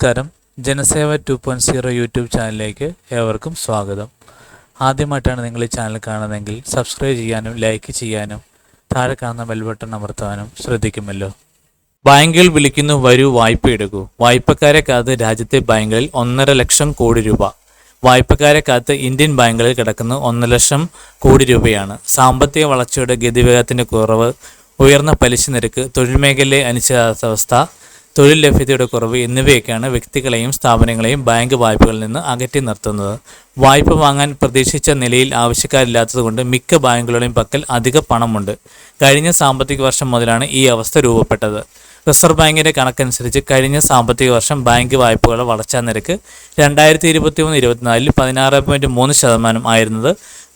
നമസ്കാരം. ജനസേവ 2.0 യൂട്യൂബ് ചാനലിലേക്ക് ഏവർക്കും സ്വാഗതം. ആദ്യമായിട്ടാണ് നിങ്ങൾ ഈ ചാനൽ കാണുന്നതെങ്കിൽ സബ്സ്ക്രൈബ് ചെയ്യാനും ലൈക്ക് ചെയ്യാനും താഴെ കാണുന്ന ബെൽ ബട്ടൺ അമർത്താനും ശ്രദ്ധിക്കുമല്ലോ. ബാങ്കുകൾ വിളിക്കുന്നു, വരൂ വായ്പ എടുക്കൂ. വായ്പക്കാരെ കാത്ത് രാജ്യത്തെ ബാങ്കുകളിൽ 1.5 ലക്ഷം കോടി രൂപ. വായ്പക്കാരെ കാത്ത് ഇന്ത്യൻ ബാങ്കുകളിൽ കിടക്കുന്ന 1 ലക്ഷം കോടി രൂപയാണ്. സാമ്പത്തിക വളർച്ചയുടെ ഗതിവേഗത്തിൻ്റെ കുറവ്, ഉയർന്ന പലിശ നിരക്ക്, തൊഴിൽ മേഖലയിലെ അനിശ്ചിതാവസ്ഥ, തൊഴിൽ ലഭ്യതയുടെ കുറവ് എന്നിവയൊക്കെയാണ് വ്യക്തികളെയും സ്ഥാപനങ്ങളെയും ബാങ്ക് വായ്പകളിൽ നിന്ന് അകറ്റി നിർത്തുന്നത്. വായ്പ വാങ്ങാൻ പ്രതീക്ഷിച്ച നിലയിൽ ആവശ്യക്കാരില്ലാത്തതുകൊണ്ട് മിക്ക ബാങ്കുകളുടെയും പക്കൽ അധിക പണമുണ്ട്. കഴിഞ്ഞ സാമ്പത്തിക വർഷം മുതലാണ് ഈ അവസ്ഥ രൂപപ്പെട്ടത്. റിസർവ് ബാങ്കിൻ്റെ കണക്കനുസരിച്ച് കഴിഞ്ഞ സാമ്പത്തിക വർഷം ബാങ്ക് വായ്പകളുടെ വളർച്ചാ നിരക്ക് 2023-24 16.3% ആയിരുന്നത്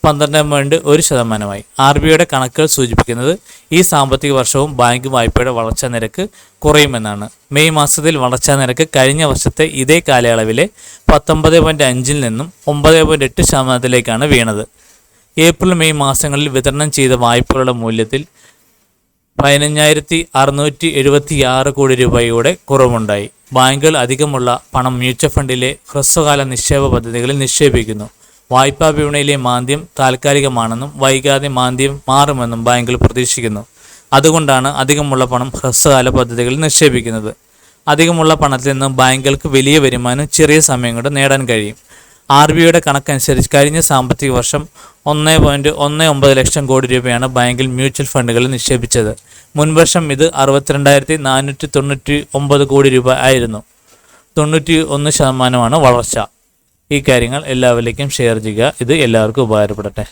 12.1%. RBIയുടെ കണക്കുകൾ സൂചിപ്പിക്കുന്നത് ഈ സാമ്പത്തിക വർഷവും ബാങ്ക് വായ്പയുടെ വളർച്ചാ നിരക്ക് കുറയുമെന്നാണ്. മെയ് മാസത്തിൽ വളർച്ചാ നിരക്ക് കഴിഞ്ഞ വർഷത്തെ ഇതേ കാലയളവിലെ 19.5 നിന്നും 9.8% വീണത്. ഏപ്രിൽ മെയ് മാസങ്ങളിൽ വിതരണം ചെയ്ത വായ്പകളുടെ മൂല്യത്തിൽ 15,676 കോടി രൂപയുടെ കുറവുണ്ടായി. ബാങ്കുകൾ അധികമുള്ള പണം മ്യൂച്വൽ ഫണ്ടിലെ ഹ്രസ്വകാല നിക്ഷേപ പദ്ധതികളിൽ നിക്ഷേപിക്കുന്നു. വായ്പാ വിപണിയിലെ മാന്ദ്യം താൽക്കാലികമാണെന്നും വൈകാതെ മാന്ദ്യം മാറുമെന്നും ബാങ്കുകൾ പ്രതീക്ഷിക്കുന്നു. അതുകൊണ്ടാണ് അധികമുള്ള പണം ഹ്രസ്വകാല പദ്ധതികളിൽ നിക്ഷേപിക്കുന്നത്. അധികമുള്ള പണത്തിൽ നിന്ന് ബാങ്കുകൾക്ക് വലിയ വരുമാനം ചെറിയ സമയം കൊണ്ട് നേടാൻ കഴിയും. RBIയുടെ കണക്കനുസരിച്ച് കഴിഞ്ഞ സാമ്പത്തിക വർഷം 1.19 ലക്ഷം കോടി രൂപയാണ് ബാങ്കിൽ മ്യൂച്വൽ ഫണ്ടുകളിൽ നിക്ഷേപിച്ചത്. മുൻവർഷം ഇത് 62,499 കോടി രൂപ ആയിരുന്നു. 91% വളർച്ച. ഈ കാര്യങ്ങൾ എല്ലാവരിലേക്കും ഷെയർ ചെയ്യുക. ഇത് എല്ലാവർക്കും ഉപകാരപ്പെടട്ടെ.